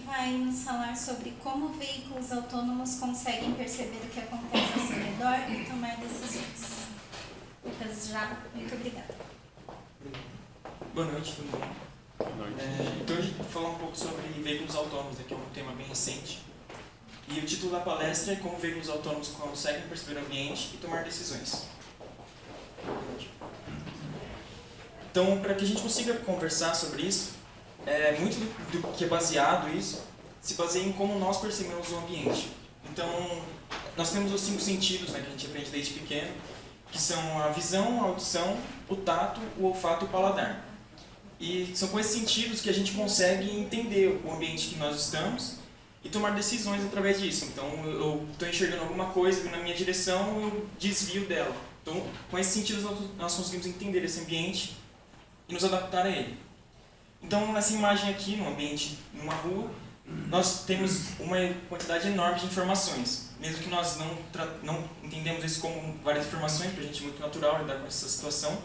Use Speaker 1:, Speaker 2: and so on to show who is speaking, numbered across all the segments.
Speaker 1: vai nos falar sobre como veículos autônomos conseguem perceber o que acontece ao seu redor e tomar decisões. Lucas, já, muito obrigada.
Speaker 2: Boa noite, tudo bom?
Speaker 3: Boa noite.
Speaker 2: Então a gente vai falar um pouco sobre veículos autônomos, que é um tema bem recente. E o título da palestra é Como veículos autônomos conseguem perceber o ambiente e tomar decisões. Então, para que a gente consiga conversar sobre isso, muito do que é baseado isso, se baseia em como nós percebemos o ambiente. Então, nós temos os 5 sentidos, né, que a gente aprende desde pequeno, que são a visão, a audição, o tato, o olfato e o paladar. E são com esses sentidos que a gente consegue entender o ambiente que nós estamos e tomar decisões através disso. Então, eu estou enxergando alguma coisa na minha direção, eu desvio dela. Então, com esses sentidos, nós conseguimos entender esse ambiente e nos adaptar a ele. Então, nessa imagem aqui, no ambiente, numa rua, nós temos uma quantidade enorme de informações. Mesmo que nós não entendemos isso como várias informações, para a gente é muito natural lidar com essa situação,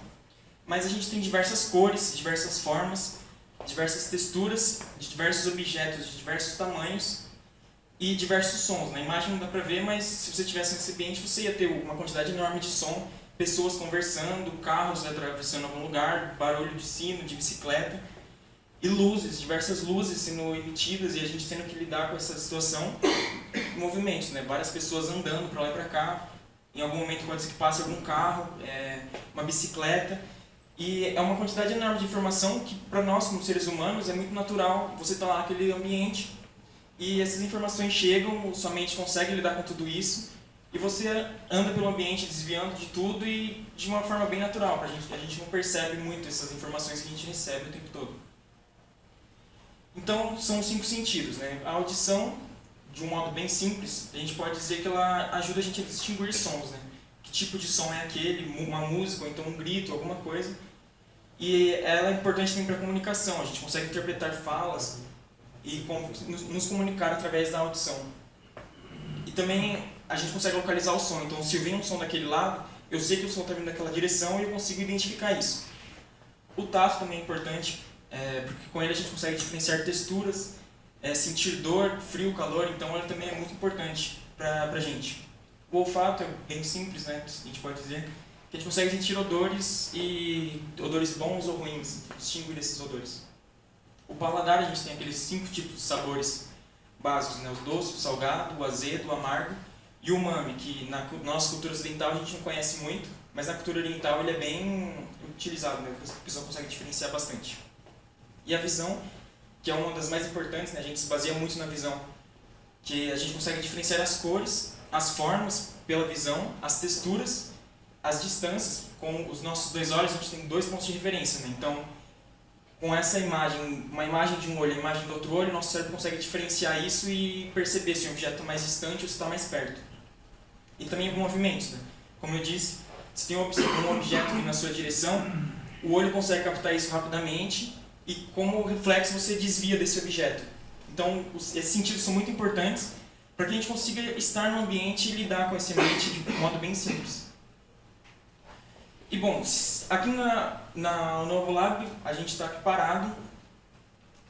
Speaker 2: mas a gente tem diversas cores, diversas formas, diversas texturas, de diversos objetos, de diversos tamanhos e diversos sons. Na imagem não dá para ver, mas se você estivesse nesse ambiente, você ia ter uma quantidade enorme de som, pessoas conversando, carros atravessando algum lugar, barulho de sino, de bicicleta, e luzes, diversas luzes sendo emitidas e a gente tendo que lidar com essa situação em movimentos, né? Várias pessoas andando para lá e para cá, em algum momento pode ser que passe algum carro, uma bicicleta, e é uma quantidade enorme de informação que para nós como seres humanos é muito natural você estar lá naquele ambiente e essas informações chegam, sua mente consegue lidar com tudo isso e você anda pelo ambiente desviando de tudo e de uma forma bem natural, a gente não percebe muito essas informações que a gente recebe o tempo todo. Então, são os 5 sentidos, né? A audição, de um modo bem simples, a gente pode dizer que ela ajuda a gente a distinguir sons, né? Que tipo de som é aquele, uma música, ou então um grito, alguma coisa. E ela é importante também para a comunicação, a gente consegue interpretar falas e nos comunicar através da audição. E também a gente consegue localizar o som, então se vem um som daquele lado, eu sei que o som está vindo daquela direção e eu consigo identificar isso. O tato também é importante, porque com ele a gente consegue diferenciar texturas, sentir dor, frio, calor, então ele também é muito importante para a gente. O olfato é bem simples, né? A gente pode dizer que a gente consegue sentir odores, e odores bons ou ruins, distinguir esses odores. O paladar, a gente tem aqueles 5 tipos de sabores básicos, né? O doce, o salgado, o azedo, o amargo e o umami, que na nossa cultura ocidental a gente não conhece muito, mas na cultura oriental ele é bem utilizado, né? A pessoa consegue diferenciar bastante. E a visão, que é uma das mais importantes, né? A gente se baseia muito na visão, que a gente consegue diferenciar as cores, as formas pela visão, as texturas, as distâncias. Com os nossos 2 olhos a gente tem 2 pontos de referência, né? Então, com essa imagem, uma imagem de um olho e uma imagem do outro olho, nosso cérebro consegue diferenciar isso e perceber se o objeto está mais distante ou se está mais perto. E também movimentos, né? Como eu disse, se tem um objeto vindo na sua direção, o olho consegue captar isso rapidamente e como reflexo você desvia desse objeto. Então, esses sentidos são muito importantes para que a gente consiga estar no ambiente e lidar com esse ambiente de um modo bem simples. E bom, aqui no Novo Lab, a gente está aqui parado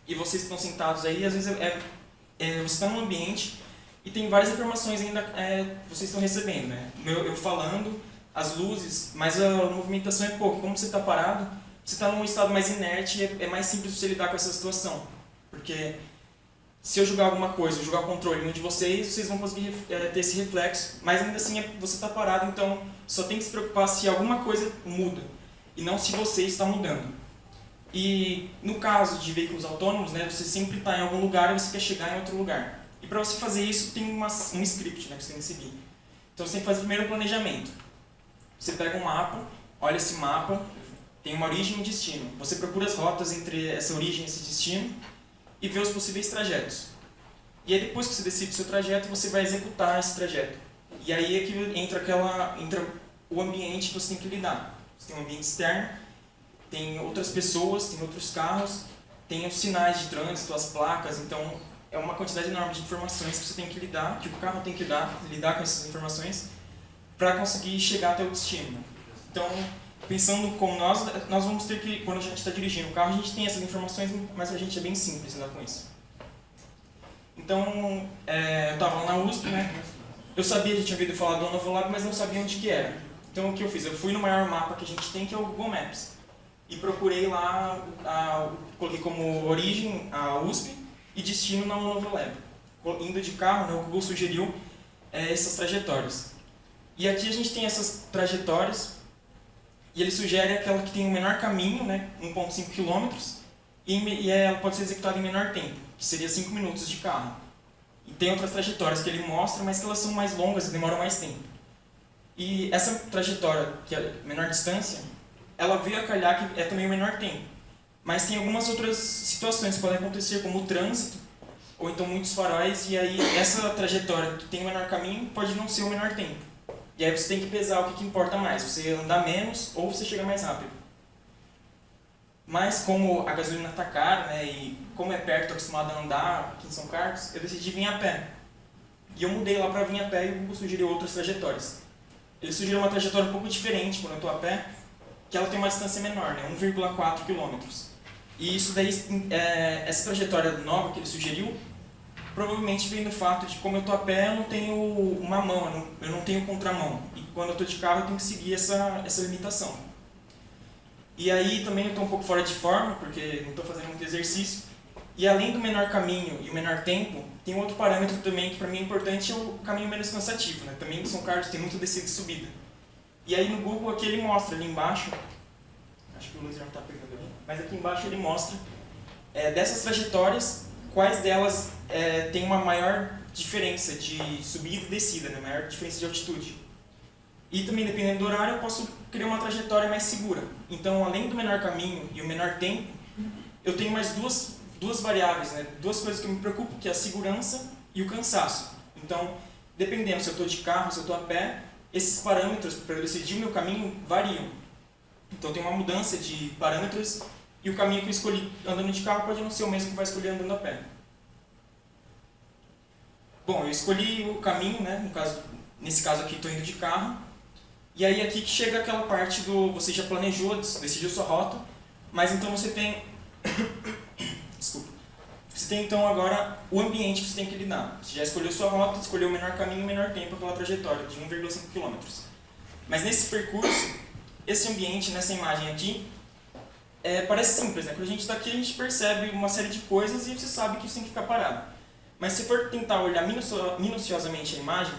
Speaker 2: e vocês estão sentados aí, às vezes você está num ambiente e tem várias informações ainda vocês estão recebendo, né? Eu falando, as luzes, mas a movimentação é pouco. Como você está parado, você está num estado mais inerte e é mais simples você lidar com essa situação. Porque se eu jogar alguma coisa, eu jogar o controle em um de vocês vão conseguir ter esse reflexo, mas ainda assim você está parado, então só tem que se preocupar se alguma coisa muda e não se você está mudando. E no caso de veículos autônomos, né, você sempre está em algum lugar e você quer chegar em outro lugar. E para você fazer isso tem um script, né, que você tem que seguir. Então você tem que fazer primeiro um planejamento. Você pega um mapa, olha esse mapa, tem uma origem e um destino. Você procura as rotas entre essa origem e esse destino e vê os possíveis trajetos. E aí depois que você decide o seu trajeto, você vai executar esse trajeto. E aí é que entra o ambiente que você tem que lidar. Você tem um ambiente externo, tem outras pessoas, tem outros carros, tem os sinais de trânsito, as placas, então é uma quantidade enorme de informações que você tem que lidar, que o carro tem que lidar com essas informações para conseguir chegar até o destino. Então, pensando como nós vamos ter que, quando a gente está dirigindo o carro, a gente tem essas informações, mas a gente é bem simples lidar com isso. Então, eu estava na USP, né? Eu sabia, já tinha ouvido falar do Novo Lab, mas não sabia onde que era. Então, o que eu fiz? Eu fui no maior mapa que a gente tem, que é o Google Maps. E procurei lá, coloquei como origem a USP e destino na Novo Lab. Indo de carro, né, o Google sugeriu essas trajetórias. E aqui a gente tem essas trajetórias, e ele sugere aquela que tem o menor caminho, né, 1,5 km, e ela pode ser executada em menor tempo, que seria 5 minutos de carro. E tem outras trajetórias que ele mostra, mas que elas são mais longas e demoram mais tempo. E essa trajetória, que é menor distância, ela veio a calhar que é também o menor tempo. Mas tem algumas outras situações que podem acontecer, como o trânsito, ou então muitos faróis, e aí essa trajetória que tem o menor caminho pode não ser o menor tempo. E aí você tem que pesar o que importa mais, você andar menos ou você chegar mais rápido. Mas como a gasolina está cara, né, e como é perto, estou acostumado a andar aqui em São Carlos, eu decidi vir a pé. E eu mudei lá para vir a pé e o Google sugeriu outras trajetórias. Ele sugeriu uma trajetória um pouco diferente quando eu estou a pé, que ela tem uma distância menor, né, 1,4 km. E isso daí, essa trajetória nova que ele sugeriu, provavelmente vem do fato de como eu estou a pé, eu não tenho uma mão, eu não tenho contramão. E quando eu estou de carro, eu tenho que seguir essa limitação. E aí também eu estou um pouco fora de forma, porque não estou fazendo muito exercício. E além do menor caminho e o menor tempo, tem um outro parâmetro também que para mim é importante, é o caminho menos cansativo, né? Também em São Carlos tem muito descida e subida. E aí no Google aqui ele mostra ali embaixo, acho que o Luiz já não está pegando ali, mas aqui embaixo ele mostra dessas trajetórias, quais delas tem uma maior diferença de subida e descida, né? Maior diferença de altitude. E também, dependendo do horário, eu posso criar uma trajetória mais segura. Então, além do menor caminho e o menor tempo, eu tenho mais duas variáveis, né? Duas coisas que me preocupam, que é a segurança e o cansaço. Então, dependendo se eu estou de carro, se eu estou a pé, esses parâmetros para eu decidir o meu caminho variam. Então, tem uma mudança de parâmetros e o caminho que eu escolhi andando de carro pode não ser o mesmo que vai escolher andando a pé. Bom, eu escolhi o caminho, né? Nesse caso aqui estou indo de carro. E aí aqui que chega aquela parte do... Você já planejou, decidiu sua rota, mas então você tem... Desculpa. Você tem então agora o ambiente que você tem que lidar. Você já escolheu sua rota, escolheu o menor caminho e o menor tempo, aquela trajetória de 1,5 km. Mas nesse percurso, esse ambiente, nessa imagem aqui, parece simples, né? Quando a gente está aqui, a gente percebe uma série de coisas e você sabe que isso tem que ficar parado. Mas se for tentar olhar minuciosamente a imagem,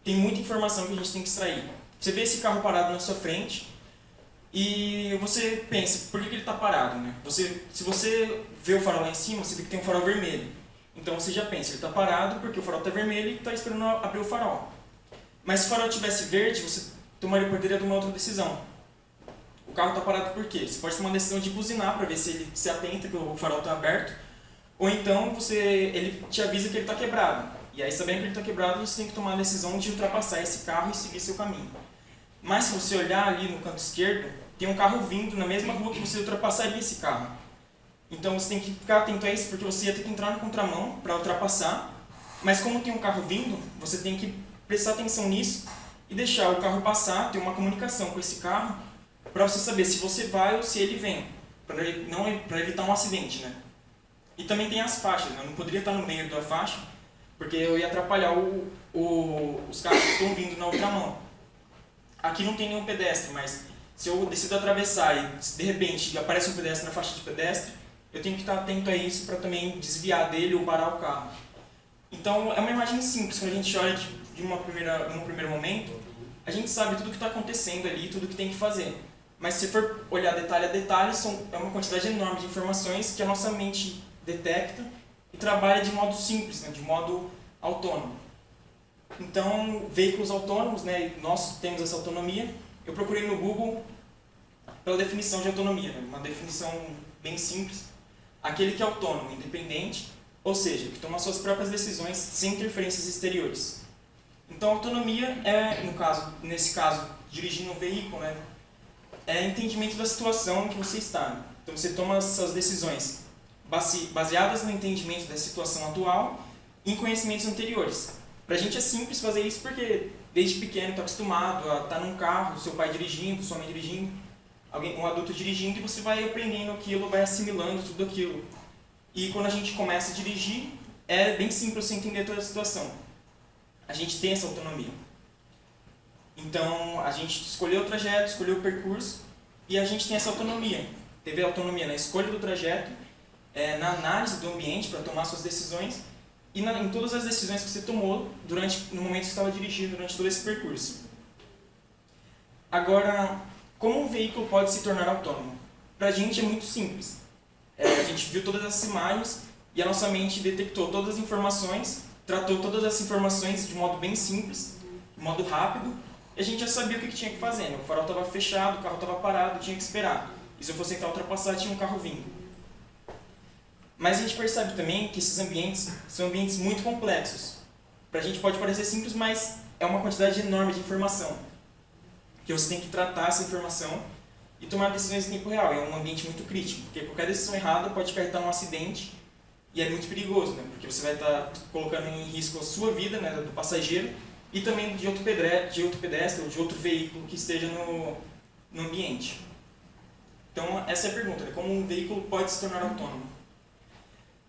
Speaker 2: tem muita informação que a gente tem que extrair. Você vê esse carro parado na sua frente e você pensa, por que ele está parado, né? Se você vê o farol lá em cima, você vê que tem um farol vermelho. Então você já pensa, ele está parado porque o farol está vermelho e está esperando abrir o farol. Mas se o farol tivesse verde, você poderia tomar outra decisão. O carro está parado por quê? Você pode tomar uma decisão de buzinar para ver se ele se atenta que o farol está aberto. Ou então ele te avisa que ele está quebrado. E aí, sabendo que ele está quebrado, você tem que tomar a decisão de ultrapassar esse carro e seguir seu caminho. Mas se você olhar ali no canto esquerdo, tem um carro vindo na mesma rua que você ultrapassaria esse carro. Então você tem que ficar atento a isso, porque você ia ter que entrar na contramão para ultrapassar. Mas como tem um carro vindo, você tem que prestar atenção nisso e deixar o carro passar, ter uma comunicação com esse carro, para você saber se você vai ou se ele vem, para evitar um acidente, né? E também tem as faixas, né? Eu não poderia estar no meio da faixa, porque eu ia atrapalhar os carros que estão vindo na outra mão. Aqui não tem nenhum pedestre, mas se eu decido atravessar e de repente aparece um pedestre na faixa de pedestre, eu tenho que estar atento a isso para também desviar dele ou parar o carro. Então é uma imagem simples, quando a gente olha de um primeiro momento, a gente sabe tudo o que está acontecendo ali, tudo o que tem que fazer. Mas se for olhar detalhe a detalhe, é uma quantidade enorme de informações que a nossa mente detecta e trabalha de modo simples, né, de modo autônomo. Então, veículos autônomos, né, nós temos essa autonomia. Eu procurei no Google pela definição de autonomia, né, uma definição bem simples. Aquele que é autônomo, independente, ou seja, que toma suas próprias decisões sem interferências exteriores. Então, autonomia nesse caso, dirigindo um veículo, né, é entendimento da situação em que você está. Então, você toma suas decisões baseadas no entendimento da situação atual e em conhecimentos anteriores. Pra gente é simples fazer isso porque desde pequeno está acostumado a estar num carro, seu pai dirigindo, sua mãe dirigindo, um adulto dirigindo, e você vai aprendendo aquilo, vai assimilando tudo aquilo. E quando a gente começa a dirigir, é bem simples você entender toda a situação. A gente tem essa autonomia. Então, a gente escolheu o trajeto, escolheu o percurso, e a gente tem essa autonomia. Teve autonomia na escolha do trajeto, na análise do ambiente para tomar suas decisões, e em todas as decisões que você tomou no momento que você estava dirigindo, durante todo esse percurso. Agora, como um veículo pode se tornar autônomo? Para a gente é muito simples. A gente viu todas as imagens e a nossa mente detectou todas as informações, tratou todas as informações de modo bem simples, de modo rápido, e a gente já sabia o que tinha que fazer. O farol estava fechado, o carro estava parado, tinha que esperar. E se eu fosse tentar ultrapassar, tinha um carro vindo. Mas a gente percebe também que esses ambientes são ambientes muito complexos. Para a gente pode parecer simples, mas é uma quantidade enorme de informação. Que você tem que tratar essa informação e tomar decisões em tempo real. É um ambiente muito crítico, porque qualquer decisão errada pode acarretar num acidente e é muito perigoso, né? Porque você vai estar colocando em risco a sua vida, né, do passageiro, e também de outro pedestre ou de outro veículo que esteja no ambiente. Então, essa é a pergunta, né? Como um veículo pode se tornar autônomo?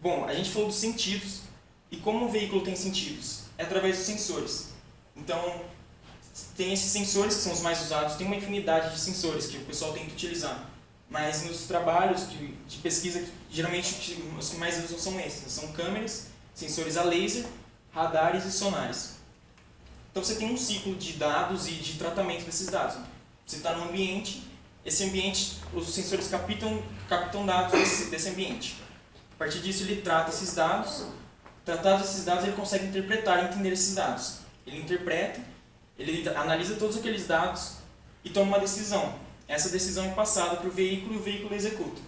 Speaker 2: Bom, a gente falou dos sentidos. E como um veículo tem sentidos? É através dos sensores. Então, tem esses sensores que são os mais usados, tem uma infinidade de sensores que o pessoal tenta utilizar. Mas nos trabalhos de pesquisa, geralmente os que mais usam são esses. São câmeras, sensores a laser, radares e sonares. Então você tem um ciclo de dados e de tratamento desses dados. Você está no ambiente, esse ambiente, os sensores captam dados desse ambiente. A partir disso ele trata esses dados, tratados esses dados ele consegue interpretar e entender esses dados. Ele interpreta, ele analisa todos aqueles dados e toma uma decisão. Essa decisão é passada para o veículo e o veículo executa.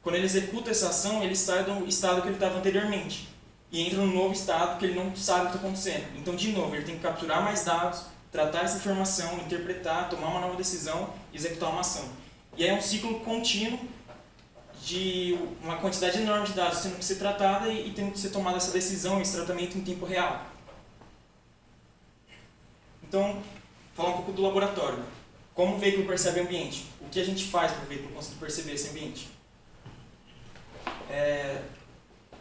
Speaker 2: Quando ele executa essa ação, ele sai do estado que ele estava anteriormente e entra num novo estado que ele não sabe o que está acontecendo. Então, de novo, ele tem que capturar mais dados, tratar essa informação, interpretar, tomar uma nova decisão e executar uma ação. E aí é um ciclo contínuo de uma quantidade enorme de dados tendo que ser tratada e tendo que ser tomada essa decisão, esse tratamento em tempo real. Então, falar um pouco do laboratório. Como o veículo percebe o ambiente? O que a gente faz para o veículo conseguir perceber esse ambiente?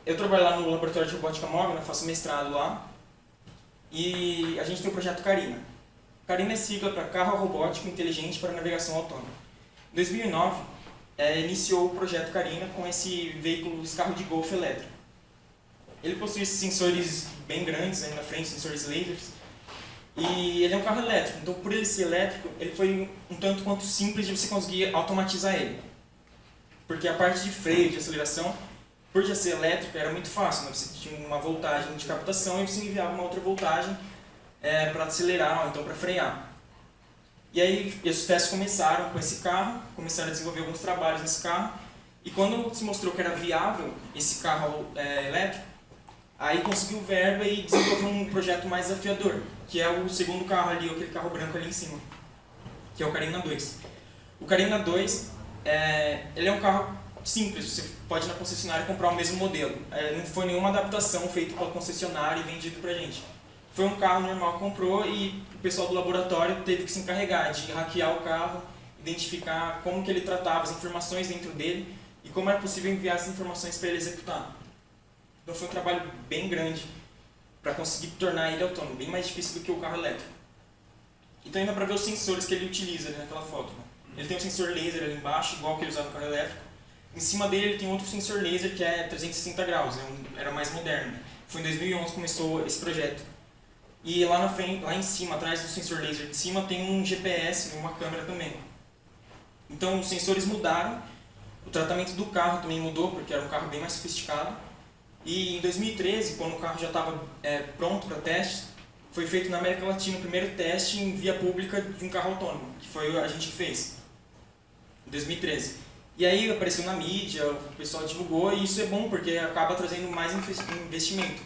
Speaker 2: Eu trabalho lá no laboratório de robótica móvel, faço mestrado lá, e a gente tem o projeto Carina. Carina é sigla para Carro Robótico Inteligente para Navegação Autônoma. Em 2009, iniciou o projeto Carina com esse veículo, esse carro de golfe elétrico. Ele possui esses sensores bem grandes aí na frente, sensores lasers, e ele é um carro elétrico. Então, por ele ser elétrico, ele foi um tanto quanto simples de você conseguir automatizar ele. Porque a parte de freio, de aceleração, por já ser elétrico, era muito fácil, né? Você tinha uma voltagem de captação e você enviava uma outra voltagem para acelerar ou então para frear. E aí, esses testes começaram com esse carro, começaram a desenvolver alguns trabalhos nesse carro, e quando se mostrou que era viável esse carro elétrico, aí conseguiu verba e desenvolveu um projeto mais desafiador, que é o segundo carro ali, aquele carro branco ali em cima, que é o Carina 2. O Carina 2, ele é um carro simples, você pode ir na concessionária e comprar o mesmo modelo. Não foi nenhuma adaptação feita pela concessionária e vendido pra gente. Foi um carro normal que comprou e o pessoal do laboratório teve que se encarregar de hackear o carro, identificar como que ele tratava as informações dentro dele e como era possível enviar essas informações para ele executar. Então foi um trabalho bem grande para conseguir tornar ele autônomo, bem mais difícil do que o carro elétrico. Então ainda para ver os sensores que ele utiliza ali naquela foto. Né? Ele tem um sensor laser ali embaixo, igual que ele usava no carro elétrico. Em cima dele ele tem outro sensor laser que é 360 graus, era mais moderno. Foi em 2011 que começou esse projeto. E lá na frente, lá em cima, atrás do sensor laser de cima, tem um GPS e uma câmera também. Então os sensores mudaram, o tratamento do carro também mudou, porque era um carro bem mais sofisticado. E em 2013, quando o carro já estava pronto para testes, foi feito na América Latina o primeiro teste em via pública de um carro autônomo, que foi a gente que fez, em 2013. E aí apareceu na mídia, o pessoal divulgou, e isso é bom, porque acaba trazendo mais investimento.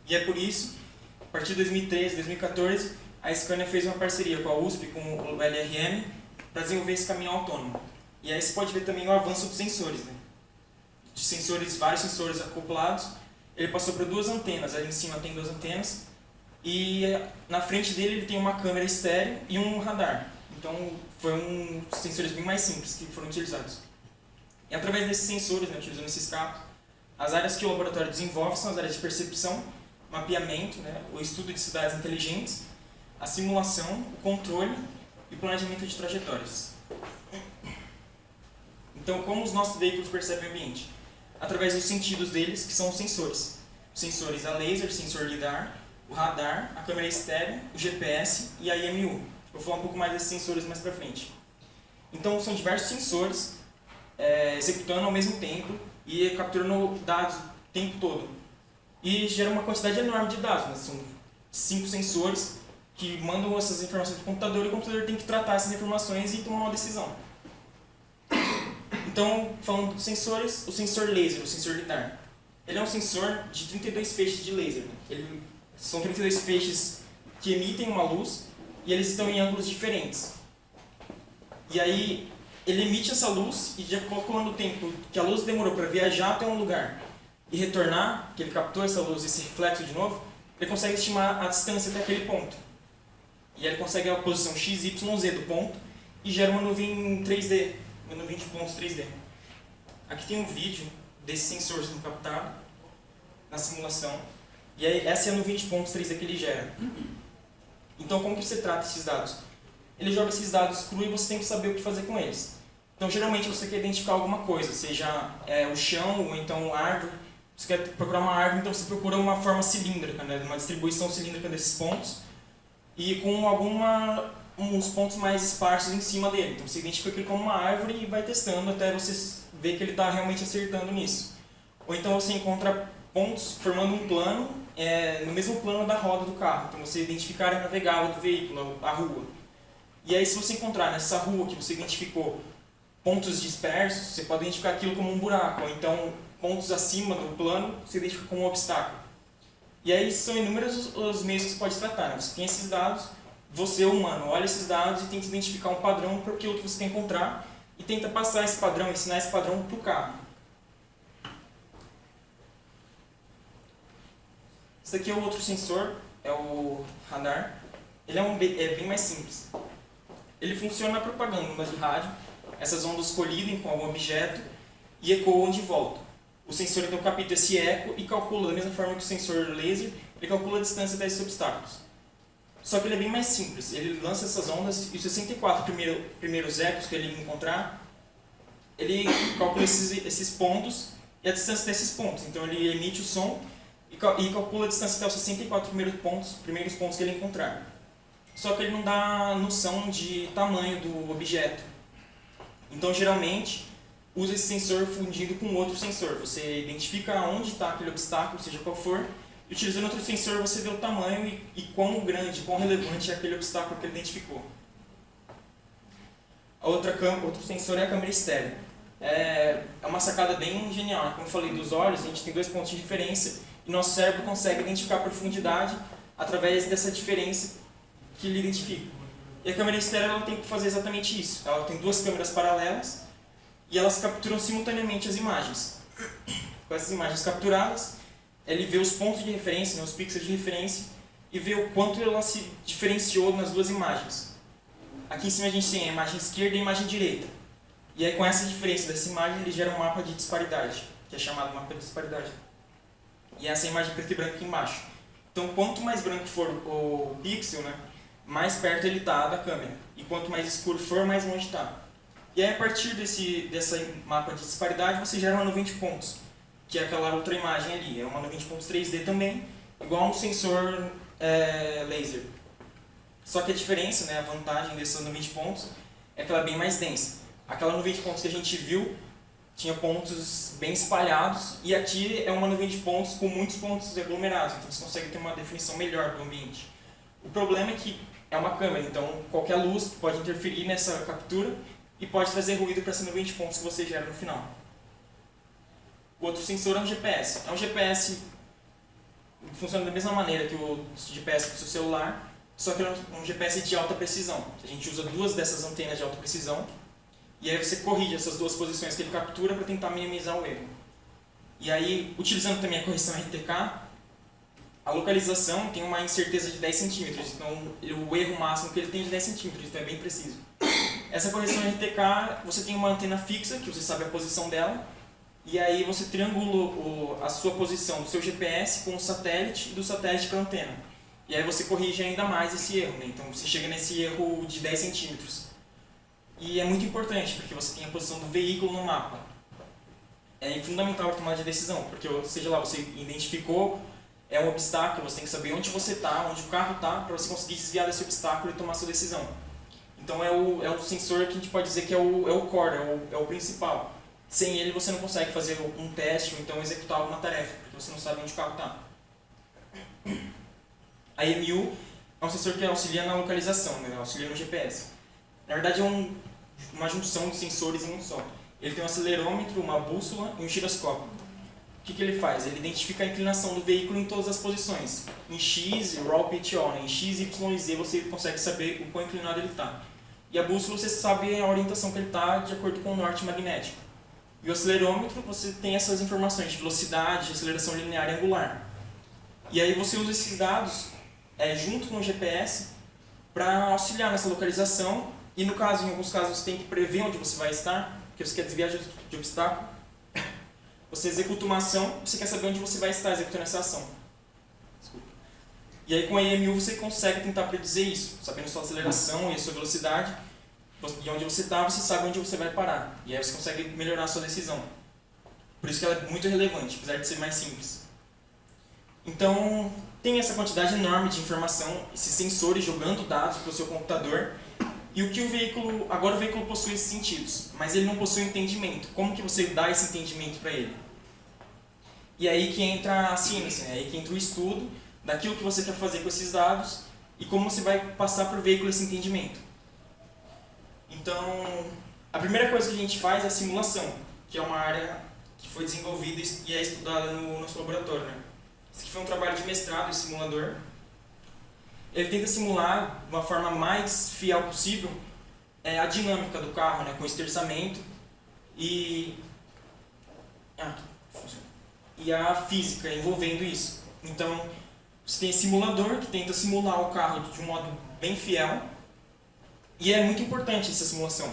Speaker 2: E é por isso, a partir de 2013, 2014, a Scania fez uma parceria com a USP, com o LRM, para desenvolver esse caminhão autônomo. E aí você pode ver também o avanço dos sensores, né? De sensores, vários sensores acoplados, ele passou para duas antenas, ali em cima tem duas antenas, e na frente dele ele tem uma câmera estéreo e um radar. Então foram sensores bem mais simples que foram utilizados. E através desses sensores, né, utilizando esses cabos, As áreas que o laboratório desenvolve são as áreas de percepção, mapeamento, né, o estudo de cidades inteligentes, a simulação, o controle e o planejamento de trajetórias. Então, como os nossos veículos percebem o ambiente? Através dos sentidos deles, que são os sensores. Os sensores a laser, sensor lidar, o radar, a câmera estéreo, o GPS e a IMU. Eu vou falar um pouco mais desses sensores mais pra frente. Então, são diversos sensores executando ao mesmo tempo e capturando dados o tempo todo. E gera uma quantidade enorme de dados, né? São 5 sensores que mandam essas informações para o computador e o computador tem que tratar essas informações e tomar uma decisão. Então, falando dos sensores, o sensor laser, o sensor lidar. Ele é um sensor de 32 feixes de laser. São 32 feixes que emitem uma luz e eles estão em ângulos diferentes. E aí, ele emite essa luz e, calculando o tempo que a luz demorou para viajar até um lugar e retornar, que ele captou essa luz e esse reflexo de novo, ele consegue estimar a distância até aquele ponto. E ele consegue a posição x, y, z do ponto e gera uma nuvem 3D, uma nuvem de pontos 3D. Aqui tem um vídeo desse sensor sendo captado na simulação. E aí, essa é a nuvem de pontos 3D que ele gera. Então, como que você trata esses dados? Ele joga esses dados cru e você tem que saber o que fazer com eles. Então, geralmente, você quer identificar alguma coisa, seja o chão ou então árvore. Você quer procurar uma árvore, então você procura uma forma cilíndrica, né? Uma distribuição cilíndrica desses pontos e com uns pontos mais esparsos em cima dele. Então, você identifica aquilo como uma árvore e vai testando até você ver que ele está realmente acertando nisso. Ou então, você encontra pontos formando um plano no mesmo plano da roda do carro. Então, você identifica a área navegável do veículo, a rua. E aí, se você encontrar nessa rua que você identificou pontos dispersos, você pode identificar aquilo como um buraco. Ou então, pontos acima do plano, você identifica como um obstáculo. E aí, são inúmeros os meios que você pode tratar, né? Você tem esses dados, você, humano, olha esses dados e tenta identificar um padrão para aquilo que você quer encontrar e tenta passar esse padrão, ensinar esse padrão para o carro. Esse aqui é o outro sensor, é o radar. Ele é bem mais simples. Ele funciona propagando ondas de rádio. Essas ondas colidem com algum objeto e ecoam de volta. O sensor então capta esse eco e calcula, da mesma forma que o sensor laser, ele calcula a distância desses obstáculos. Só que ele é bem mais simples. Ele lança essas ondas e os 64 primeiros ecos que ele encontrar, ele calcula esses pontos e a distância desses pontos. Então ele emite o som e calcula a distância até os 64 primeiros pontos que ele encontrar. Só que ele não dá noção de tamanho do objeto. Então, geralmente, usa esse sensor fundido com outro sensor. Você identifica onde está aquele obstáculo, seja qual for, e utilizando outro sensor você vê o tamanho e quão grande, quão relevante é aquele obstáculo que ele identificou. Outro sensor é a câmera estéreo. É uma sacada bem genial. Como eu falei dos olhos, a gente tem 2 pontos de diferença e nosso cérebro consegue identificar a profundidade através dessa diferença que ele identifica. E a câmera estéreo ela tem que fazer exatamente isso. Ela tem 2 câmeras paralelas e elas capturam simultaneamente as imagens. Com essas imagens capturadas, ele vê os pontos de referência, né, os pixels de referência, e vê o quanto ela se diferenciou nas 2 imagens. Aqui em cima a gente tem a imagem esquerda e a imagem direita. E aí com essa diferença dessa imagem ele gera um mapa de disparidade, que é chamado mapa de disparidade. E essa é a imagem preto e branco aqui embaixo. Então quanto mais branco for o pixel, né, mais perto ele está da câmera. E quanto mais escuro for, mais longe está. E aí, a partir dessa mapa de disparidade, você gera uma nuvem de pontos, que é aquela outra imagem ali. É uma nuvem de pontos 3D também, igual um sensor laser. Só que a diferença, né, a vantagem dessa nuvem de pontos, é que ela é bem mais densa. Aquela nuvem de pontos que a gente viu tinha pontos bem espalhados, e aqui é uma nuvem de pontos com muitos pontos aglomerados, então você consegue ter uma definição melhor do ambiente. O problema é que é uma câmera, então qualquer luz pode interferir nessa captura e pode trazer ruído para essa nuvem de pontos que você gera no final. O outro sensor é um GPS. É um GPS que funciona da mesma maneira que o GPS do seu celular, só que é um GPS de alta precisão. A gente usa 2 dessas antenas de alta precisão e aí você corrige essas 2 posições que ele captura para tentar minimizar o erro. E aí, utilizando também a correção RTK, a localização tem uma incerteza de 10 centímetros, então o erro máximo que ele tem é de 10 centímetros, então é bem preciso. Essa correção RTK, você tem uma antena fixa, que você sabe a posição dela, e aí você triangula a sua posição do seu GPS com o satélite e do satélite para a antena. E aí você corrige ainda mais esse erro, né? Então você chega nesse erro de 10 centímetros. E é muito importante, porque você tem a posição do veículo no mapa. É fundamental para tomar de decisão, porque, seja lá, você identificou um obstáculo, você tem que saber onde você está, onde o carro está, para você conseguir desviar desse obstáculo e tomar sua decisão. Então é o sensor que a gente pode dizer que é o core, é o principal. Sem ele você não consegue fazer um teste ou então executar alguma tarefa, porque você não sabe onde o carro está. A EMU é um sensor que auxilia na localização, né? Auxilia no GPS. Na verdade é uma junção de sensores em um só. Ele tem um acelerômetro, uma bússola e um giroscópio. O que ele faz? Ele identifica a inclinação do veículo em todas as posições. Em X, RAW, PTO, né? Em X, Y e Z você consegue saber o quão inclinado ele está. E a bússola você sabe a orientação que ele está de acordo com o norte magnético. E o acelerômetro você tem essas informações de velocidade, de aceleração linear e angular. E aí você usa esses dados junto com o GPS para auxiliar nessa localização. E no caso, em alguns casos, você tem que prever onde você vai estar, porque você quer desviar de obstáculo. Você executa uma ação, você quer saber onde você vai estar executando essa ação. Desculpa. E aí com a EMU você consegue tentar predizer isso, sabendo sua aceleração e a sua velocidade. E onde você está, você sabe onde você vai parar. E aí você consegue melhorar a sua decisão. Por isso que ela é muito relevante, apesar de ser mais simples. Então, tem essa quantidade enorme de informação, esses sensores jogando dados para o seu computador. E o que agora o veículo possui esses sentidos, mas ele não possui entendimento. Como que você dá esse entendimento para ele? E aí que entra a ciência, né? Aí que entra o estudo daquilo que você quer fazer com esses dados e como você vai passar para o veículo esse entendimento. Então, a primeira coisa que a gente faz é a simulação, que é uma área que foi desenvolvida e é estudada no nosso laboratório, né? Esse aqui foi um trabalho de mestrado em simulador. Ele tenta simular, de uma forma mais fiel possível, a dinâmica do carro, né, com esterçamento e a física envolvendo isso. Então, você tem esse simulador que tenta simular o carro de um modo bem fiel. E é muito importante essa simulação.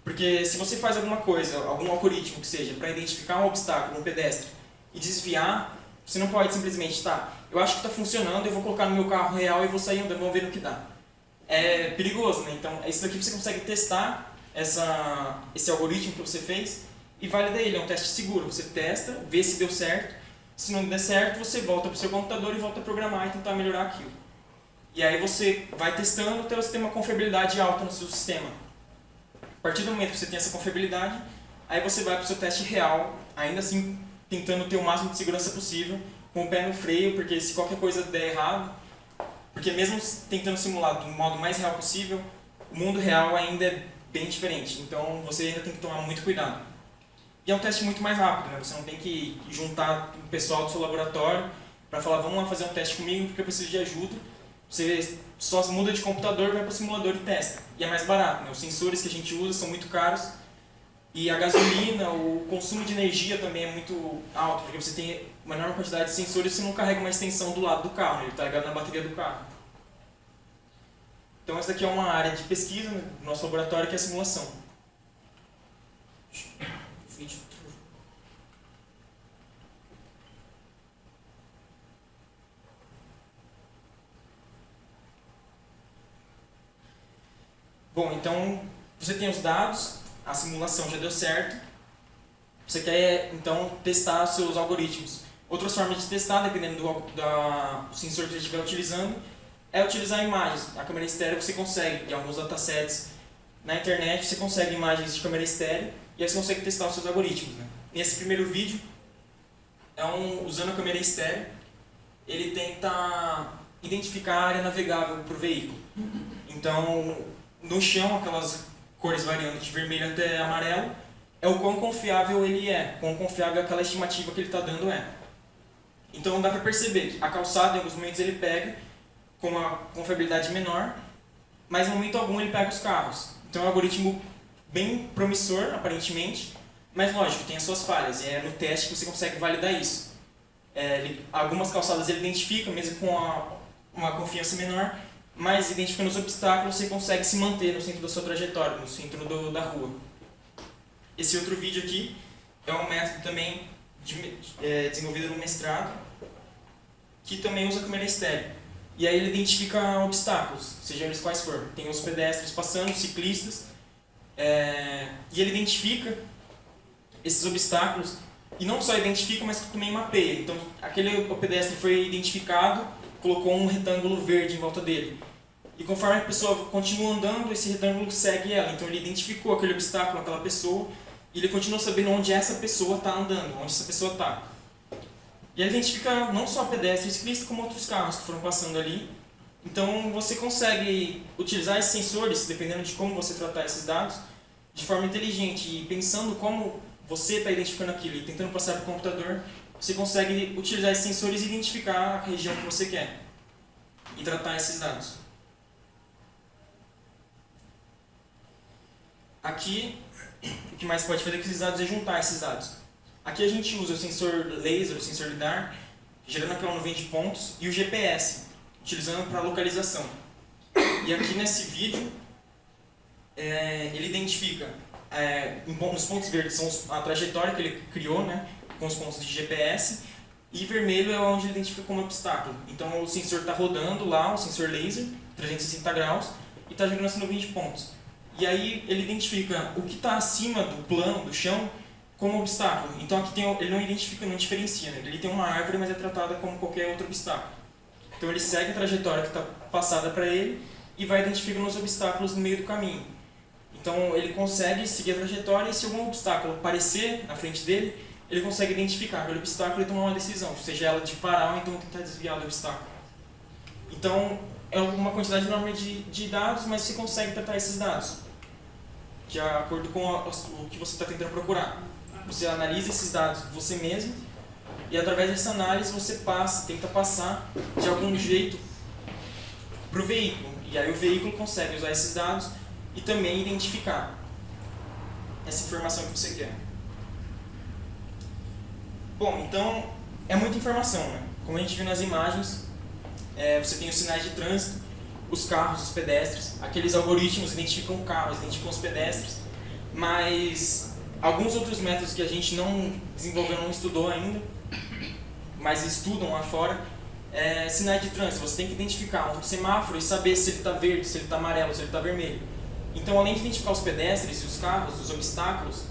Speaker 2: Porque se você faz alguma coisa, algum algoritmo que seja, para identificar um obstáculo, um pedestre, e desviar, você não pode simplesmente, eu acho que está funcionando, eu vou colocar no meu carro real e vou sair andando, vamos ver no que dá. É perigoso, né? Então, isso daqui você consegue testar esse algoritmo que você fez e valida ele, é um teste seguro. Você testa, vê se deu certo, se não der certo, você volta para o seu computador e volta a programar e tentar melhorar aquilo. E aí você vai testando até você ter uma confiabilidade alta no seu sistema. A partir do momento que você tem essa confiabilidade, aí você vai para o seu teste real, ainda assim tentando ter o máximo de segurança possível, com o pé no freio, porque se qualquer coisa der errado, porque mesmo tentando simular do modo mais real possível, o mundo real ainda é bem diferente, então você ainda tem que tomar muito cuidado. E é um teste muito mais rápido, né? Você não tem que juntar o pessoal do seu laboratório para falar, vamos lá fazer um teste comigo porque eu preciso de ajuda. Você só muda de computador, vai para o simulador e testa. E é mais barato, né? Os sensores que a gente usa são muito caros e a gasolina, o consumo de energia também é muito alto, porque você tem uma enorme quantidade de sensores e você não carrega uma extensão do lado do carro, né? Ele está ligado na bateria do carro. Então essa daqui é uma área de pesquisa no nosso laboratório que é a simulação. Bom, então você tem os dados, a simulação já deu certo, você quer então testar os seus algoritmos. Outras formas de testar, dependendo do sensor que você estiver utilizando, é utilizar imagens. A câmera estéreo você consegue, em alguns datasets na internet, você consegue imagens de câmera estéreo e aí você consegue testar os seus algoritmos. Né? Nesse primeiro vídeo, usando a câmera estéreo, ele tenta identificar a área navegável para o veículo. Então, no chão, aquelas cores variando de vermelho até amarelo, é o quão confiável ele é, quão confiável aquela estimativa que ele está dando é. Então dá para perceber que a calçada, em alguns momentos, ele pega com uma confiabilidade menor, mas em momento algum ele pega os carros. Então é um algoritmo bem promissor, aparentemente, mas lógico, tem as suas falhas, e é no teste que você consegue validar isso. Algumas calçadas ele identifica, mesmo com uma confiança menor, mas identificando os obstáculos você consegue se manter no centro da sua trajetória, no centro da rua. Esse outro vídeo aqui é um método também desenvolvido no mestrado, que também usa a câmera estéreo. E aí ele identifica obstáculos, sejam eles quais forem. Tem os pedestres passando, os ciclistas, e ele identifica esses obstáculos, e não só identifica, mas também mapeia. Então, o pedestre foi identificado, colocou um retângulo verde em volta dele. E conforme a pessoa continua andando, esse retângulo segue ela. Então ele identificou aquele obstáculo, aquela pessoa, e ele continua sabendo onde essa pessoa está andando, onde essa pessoa está. E ele identifica não só pedestres e ciclistas, como outros carros que foram passando ali. Então você consegue utilizar esses sensores, dependendo de como você tratar esses dados, de forma inteligente. E pensando como você está identificando aquilo e tentando passar para o computador, você consegue utilizar esses sensores e identificar a região que você quer e tratar esses dados. Aqui, o que mais pode fazer com esses dados é juntar esses dados. Aqui a gente usa o sensor laser, o sensor lidar, gerando aquela nuvem de pontos, e o GPS, utilizando para localização. E aqui nesse vídeo, ele identifica, nos pontos verdes são a trajetória que ele criou, né, com os pontos de GPS, e vermelho é onde ele identifica como obstáculo. Então o sensor está rodando lá, o sensor laser, 360 graus, e está gerando essa nuvem de pontos. E aí ele identifica o que está acima do plano, do chão, como obstáculo. Então aqui ele não identifica, não diferencia, né? Ele tem uma árvore, mas é tratada como qualquer outro obstáculo. Então ele segue a trajetória que está passada para ele e vai identificando os obstáculos no meio do caminho. Então ele consegue seguir a trajetória, e se algum obstáculo aparecer na frente dele, ele consegue identificar aquele obstáculo e tomar uma decisão, seja ela de parar ou então tentar desviar do obstáculo. Então é uma quantidade enorme de dados, mas você consegue tratar esses dados de acordo com o que você está tentando procurar. Você analisa esses dados você mesmo, e através dessa análise você tenta passar de algum jeito para o veículo. E aí o veículo consegue usar esses dados e também identificar essa informação que você quer. Bom, então é muita informação, né? Como a gente viu nas imagens, você tem os sinais de trânsito, os carros, os pedestres, aqueles algoritmos identificam carros, identificam os pedestres, mas alguns outros métodos que a gente não desenvolveu, não estudou ainda, mas estudam lá fora, sinais de trânsito. Você tem que identificar um semáforo e saber se ele está verde, se ele está amarelo, se ele está vermelho. Então, além de identificar os pedestres e os carros, os obstáculos,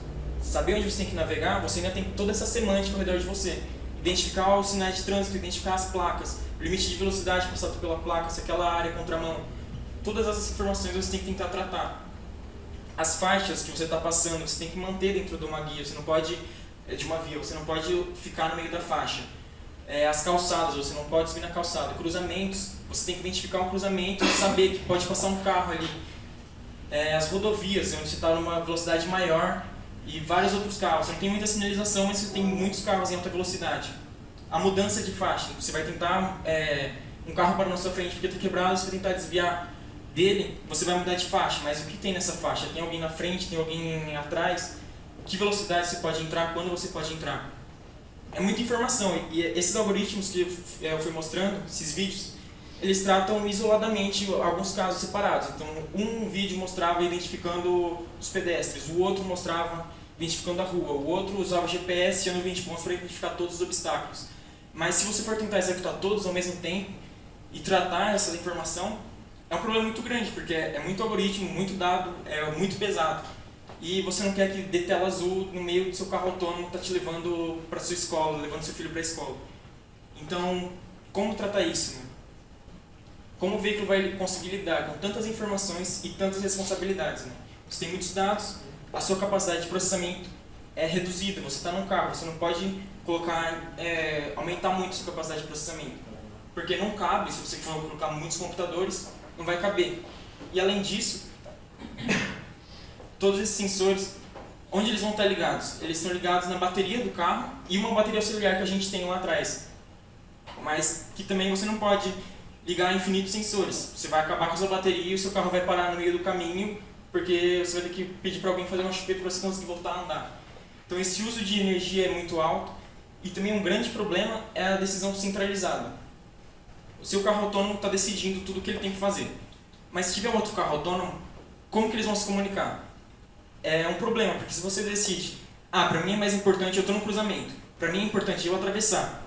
Speaker 2: saber onde você tem que navegar, você ainda tem toda essa semântica ao redor de você. Identificar os sinais de trânsito, identificar as placas, o limite de velocidade passado pela placa, se aquela área é contramão. Todas essas informações você tem que tentar tratar. As faixas que você está passando, você tem que manter dentro de uma guia, você não pode, de uma via, você não pode ficar no meio da faixa. As calçadas, você não pode subir na calçada. Cruzamentos, você tem que identificar um cruzamento e saber que pode passar um carro ali. As rodovias, onde você está numa velocidade maior e vários outros carros. Você não tem muita sinalização, mas você tem muitos carros em alta velocidade. A mudança de faixa, você vai tentar, um carro para na sua frente porque está quebrado, você vai tentar desviar dele, você vai mudar de faixa, mas o que tem nessa faixa? Tem alguém na frente, tem alguém atrás? Que velocidade você pode entrar, quando você pode entrar? É muita informação, e esses algoritmos que eu fui mostrando, esses vídeos, eles tratam isoladamente alguns casos separados. Então, um vídeo mostrava identificando os pedestres, o outro mostrava identificando a rua, o outro usava o GPS e a nuvem de pontos para identificar todos os obstáculos. Mas se você for tentar executar todos ao mesmo tempo e tratar essa informação, é um problema muito grande, porque é muito algoritmo, muito dado, é muito pesado. E você não quer que dê tela azul no meio do seu carro autônomo que está te levando para sua escola, levando seu filho para a escola. Então, como tratar isso, né? Como o veículo vai conseguir lidar com tantas informações e tantas responsabilidades, né? Você tem muitos dados, a sua capacidade de processamento é reduzida. Você está num carro, você não pode aumentar muito a sua capacidade de processamento, porque não cabe. Se você for colocar muitos computadores, não vai caber. E além disso, todos esses sensores, onde eles vão estar ligados? Eles estão ligados na bateria do carro e uma bateria auxiliar que a gente tem lá atrás, mas que também você não pode ligar infinitos sensores. Você vai acabar com a sua bateria e o seu carro vai parar no meio do caminho, porque você vai ter que pedir para alguém fazer uma chupeta para você conseguir voltar a andar. Então esse uso de energia é muito alto, e também um grande problema é a decisão centralizada. O seu carro autônomo está decidindo tudo o que ele tem que fazer, mas se tiver outro carro autônomo, como que eles vão se comunicar? É um problema, porque se você decide, Ah, para mim é mais importante, eu estou no cruzamento. Para mim é importante eu atravessar.